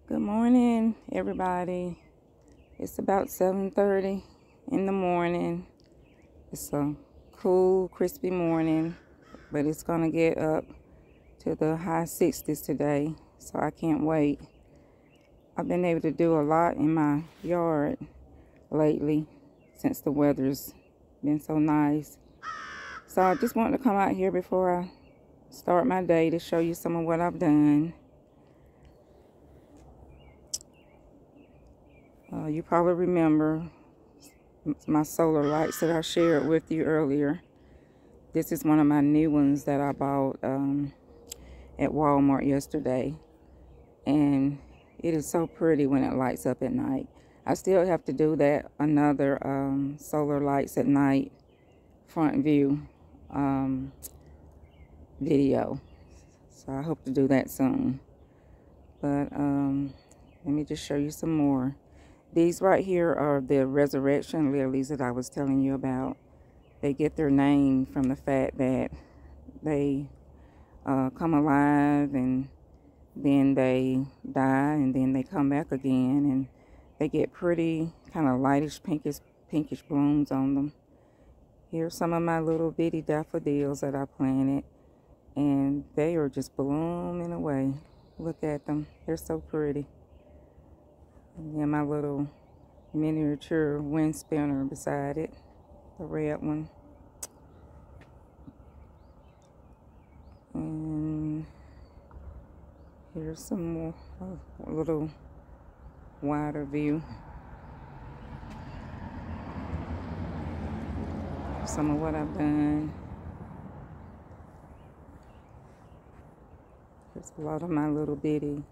Good morning, everybody. It's about 7:30 in the morning. It's a cool, crispy morning, but it's gonna get up to the high 60s today, so I can't wait. I've been able to do a lot in my yard lately since the weather's been so nice. So I just wanted to come out here before I start my day to show you some of what I've done. You probably remember my solar lights that I shared with you earlier. This is one of my new ones that I bought at Walmart yesterday, and it is so pretty when it lights up at night. I still have to do that another solar lights at night front view video, so I hope to do that soon. But let me just show you some more. These right here are the resurrection lilies that I was telling you about. They get their name from the fact that they come alive and then they die and then they come back again, and they get pretty kind of lightish pinkish blooms on them. Here's some of my little bitty daffodils that I planted, and they are just blooming away. Look at them, they're so pretty. And then my little miniature wind spinner beside it, the red one. And here's some more, a little wider view. Some of what I've done. There's a lot of my little bitty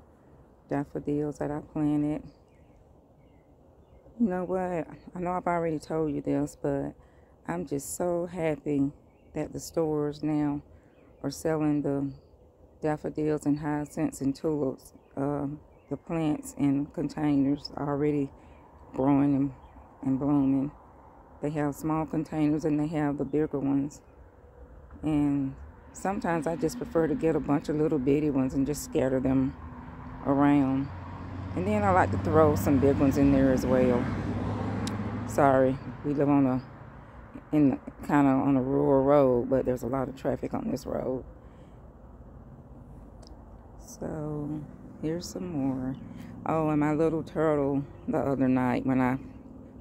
daffodils that I planted. You know what? I know I've already told you this, but I'm just so happy that the stores now are selling the daffodils and hyacinths and tulips, the plants in containers already growing and blooming. They have small containers and they have the bigger ones. And sometimes I just prefer to get a bunch of little bitty ones and just scatter them around. And then I like to throw some big ones in there as well. Sorry, we live kind of on a rural road, but there's a lot of traffic on this road. So here's some more. Oh, and my little turtle the other night when I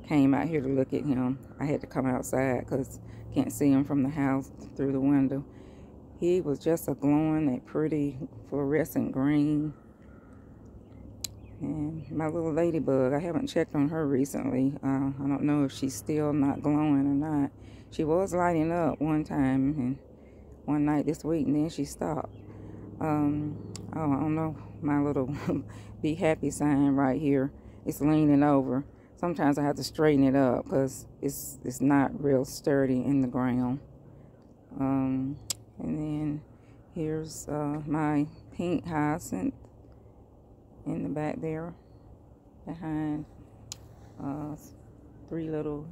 came out here to look at him, I had to come outside because can't see him from the house through the window. He was just a glowing, that pretty fluorescent green. And my little ladybug, I haven't checked on her recently. I don't know if she's still not glowing or not. She was lighting up one time and one night this week, and then she stopped. I don't know, my little be happy sign right here, it's leaning over. Sometimes I have to straighten it up because it's not real sturdy in the ground. And then here's my pink hyacinth in the back there, behind 3 little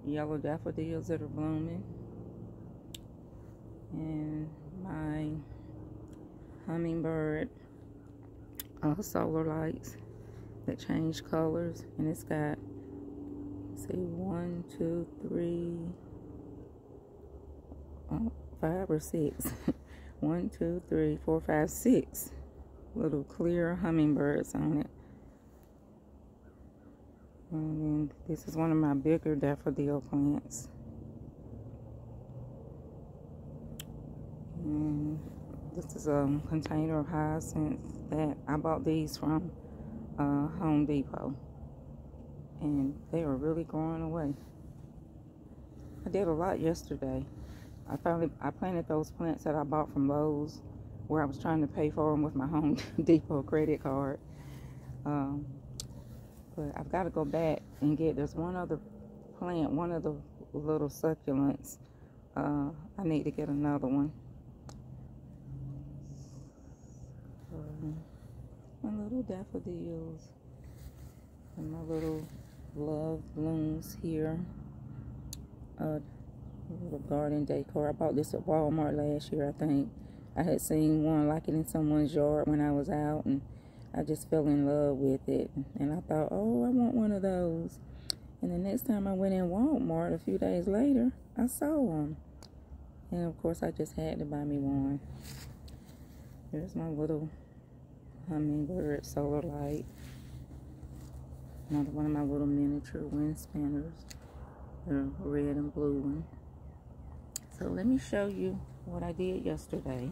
yellow daffodils that are blooming, and my hummingbird solar lights that change colors, and it's got, let's see, 1, 2, 3, 5 or 6 1, 2, 3, 4, 5, 6 little clear hummingbirds on it. And then this is one of my bigger daffodil plants. And this is a container of hyacinths that I bought these from Home Depot, and they are really growing away. I did a lot yesterday. I planted those plants that I bought from Lowe's, where I was trying to pay for them with my Home Depot credit card. But I've got to go back and there's one other plant, one of the little succulents. I need to get another one. My little daffodils and my little love blooms here. Little garden decor. I bought this at Walmart last year, I think. I had seen one like it in someone's yard when I was out, and I just fell in love with it. And I thought, oh, I want one of those. And the next time I went in Walmart a few days later, I saw them. And of course, I just had to buy me one. Here's my little hummingbird solar light. Another one of my little miniature wind spinners. The red and blue one. So let me show you what I did yesterday.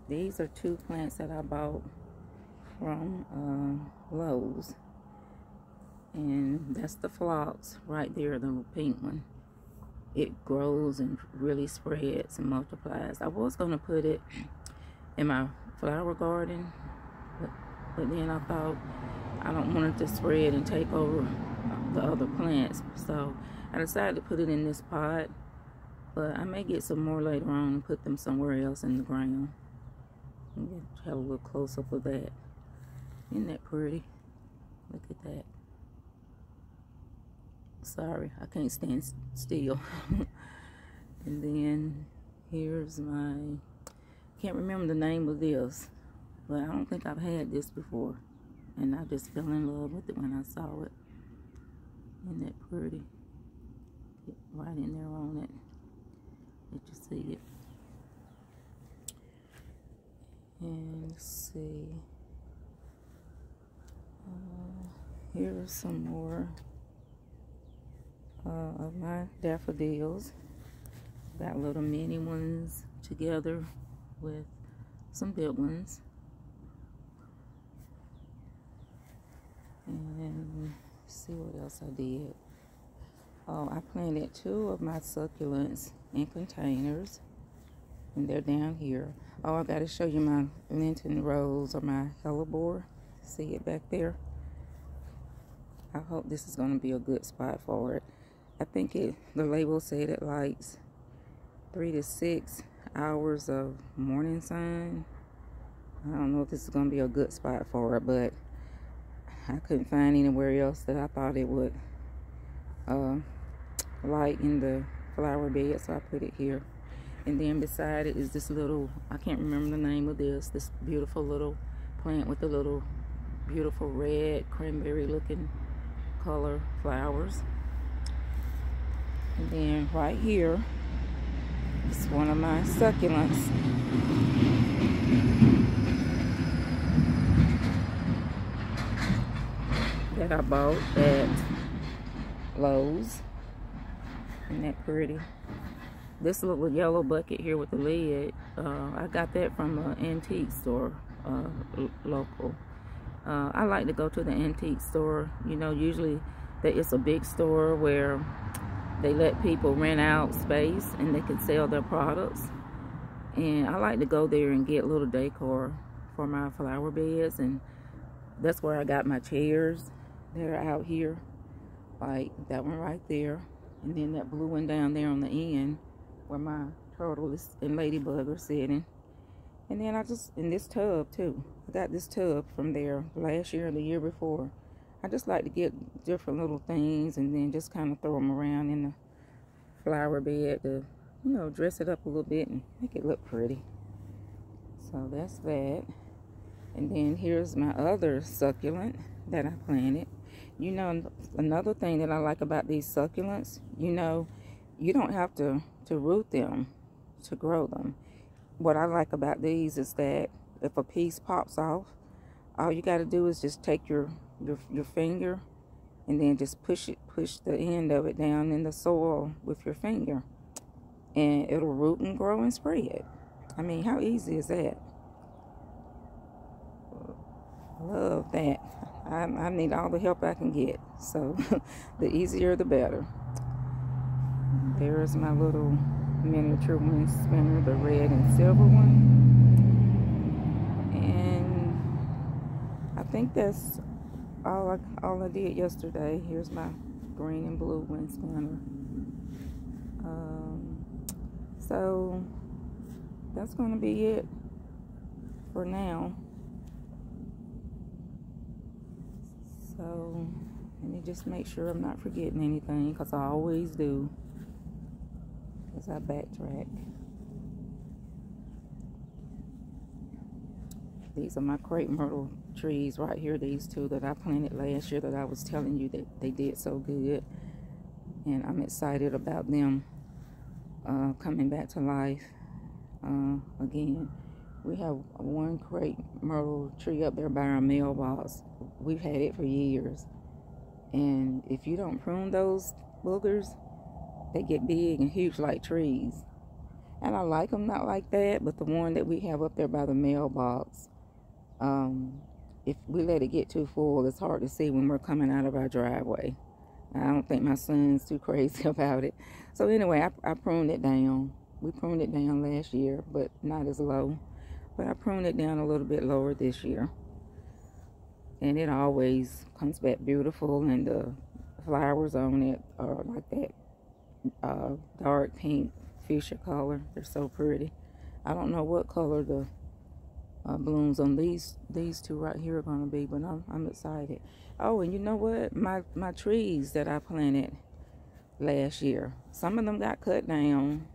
These are 2 plants that I bought from Lowe's. And that's the phlox right there, the pink one. It grows and really spreads and multiplies. I was going to put it in my flower garden, but then I thought I don't want it to spread and take over the other plants. So I decided to put it in this pot, but I may get some more later on and put them somewhere else in the ground. Have a little close up of that. Isn't that pretty? Look at that. Sorry, I can't stand still. And then here's my, can't remember the name of this, but I don't think I've had this before. And I just fell in love with it when I saw it. Isn't that pretty? Get right in there on it. Let you see it. And let's see. Here's some more of my daffodils. Got little mini ones together with some big ones. And let's see what else I did. Oh, I planted 2 of my succulents in containers, and they're down here. Oh, I got to show you my Lenten rose or my hellebore. See it back there? I hope this is going to be a good spot for it. I think the label said it likes 3 to 6 hours of morning sun. I don't know if this is going to be a good spot for it, but I couldn't find anywhere else that I thought it would like in the flower bed, so I put it here. And then beside it is this little, I can't remember the name of this beautiful little plant with the little beautiful red cranberry looking color flowers. And then right here is one of my succulents. That I bought at Lowe's. Isn't that pretty? This little yellow bucket here with the lid, I got that from an antique store, local. I like to go to the antique store. You know, usually it's a big store where they let people rent out space and they can sell their products. And I like to go there and get little decor for my flower beds, and that's where I got my chairs that are out here, like that one right there, and then that blue one down there on the end where my turtle and ladybug are sitting. And then in this tub too, I got this tub from there last year or the year before. I just like to get different little things and then just kind of throw them around in the flower bed to, you know, dress it up a little bit and make it look pretty. So that's that. And then here's my other succulent that I planted. You know, another thing that I like about these succulents, you know, you don't have to root them to grow them. What I like about these is that if a piece pops off, all you got to do is just take your finger and then just push the end of it down in the soil with your finger, and it'll root and grow and spread. I mean, how easy is that? Love that. I need all the help I can get, so the easier the better. There's my little miniature wind spinner, the red and silver one. And I think that's all I did yesterday. Here's my green and blue wind spinner. So that's going to be it for now. So let me just make sure I'm not forgetting anything, because I always do, as I backtrack. These are my crepe myrtle trees right here, these two that I planted last year that I was telling you that they did so good. And I'm excited about them coming back to life again. We have one crepe myrtle tree up there by our mailbox. We've had it for years. And if you don't prune those boogers, they get big and huge like trees. And I like them not like that, but the one that we have up there by the mailbox, if we let it get too full, it's hard to see when we're coming out of our driveway. I don't think my son's too crazy about it. So anyway, I pruned it down. We pruned it down last year, but not as low. But I pruned it down a little bit lower this year. And it always comes back beautiful, and the flowers on it are like that dark pink fuchsia color. They're so pretty. I don't know what color the blooms on these two right here are going to be, but I'm excited. Oh, and you know what? My trees that I planted last year, some of them got cut down.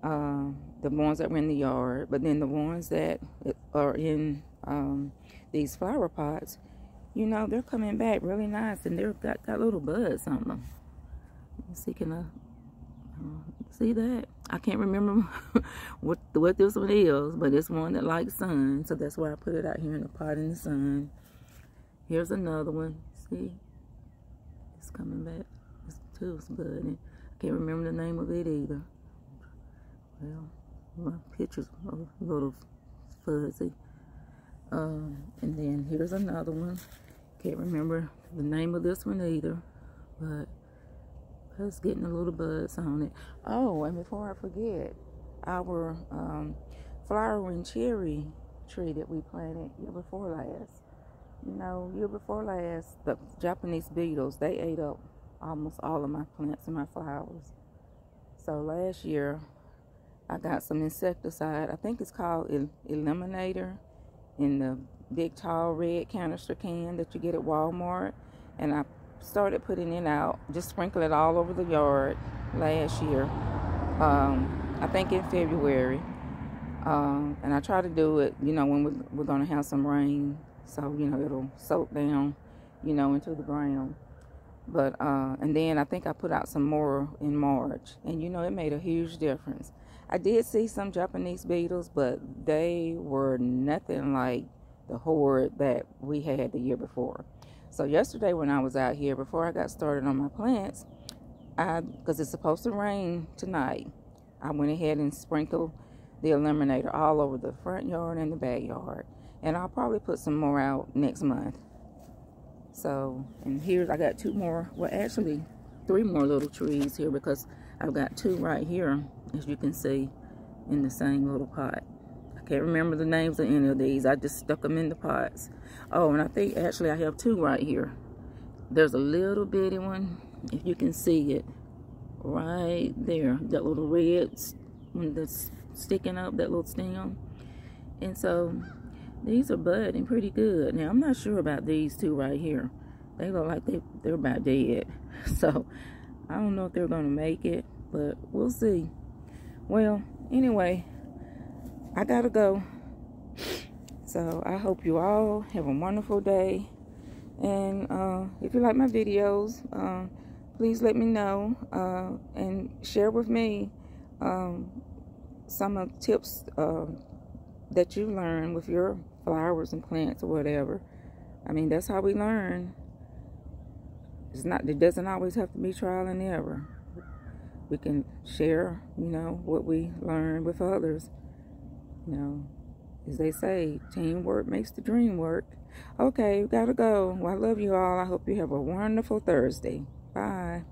The ones that were in the yard, but then the ones that are in these flower pots, you know, they're coming back really nice, and they've got little buds on them. Let's see, can I see that? I can't remember what this one is, but it's one that likes sun, so that's why I put it out here in the pot in the sun. Here's another one. See, it's coming back. It's too budding. I can't remember the name of it either. Well, my picture's a little fuzzy. And then here's another one. Can't remember the name of this one either, but it's getting a little buzz on it. Oh, and before I forget, our flowering cherry tree that we planted year before last. You know, year before last, the Japanese beetles, they ate up almost all of my plants and my flowers. So last year, I got some insecticide. I think it's called Eliminator, in the big tall red canister can that you get at Walmart. And I started putting it out, just sprinkle it all over the yard last year. I think in February. And I try to do it, you know, when we're going to have some rain. So, you know, it'll soak down, you know, into the ground. But, and then I think I put out some more in March. And, you know, it made a huge difference. I did see some Japanese beetles, but they were nothing like the horde that we had the year before. So yesterday when I was out here, before I got started on my plants, because it's supposed to rain tonight, I went ahead and sprinkled the Eliminator all over the front yard and the backyard. And I'll probably put some more out next month. So, and here I got two more, well actually 3 more little trees here, because I've got 2 right here, as you can see, in the same little pot. I can't remember the names of any of these. I just stuck them in the pots. Oh, and I think actually I have 2 right here. There's a little bitty one, if you can see it, right there. That little red one that's sticking up, that little stem. And so these are budding pretty good. Now, I'm not sure about these 2 right here. They look like they're about dead. So I don't know if they're going to make it, but we'll see. Well, anyway, I gotta go. So I hope you all have a wonderful day. And if you like my videos, please let me know and share with me some of the tips that you learn with your flowers and plants or whatever. I mean, that's how we learn. It doesn't always have to be trial and error. We can share, you know, what we learn with others. You know, as they say, teamwork makes the dream work. Okay, gotta go. Well, I love you all. I hope you have a wonderful Thursday. Bye.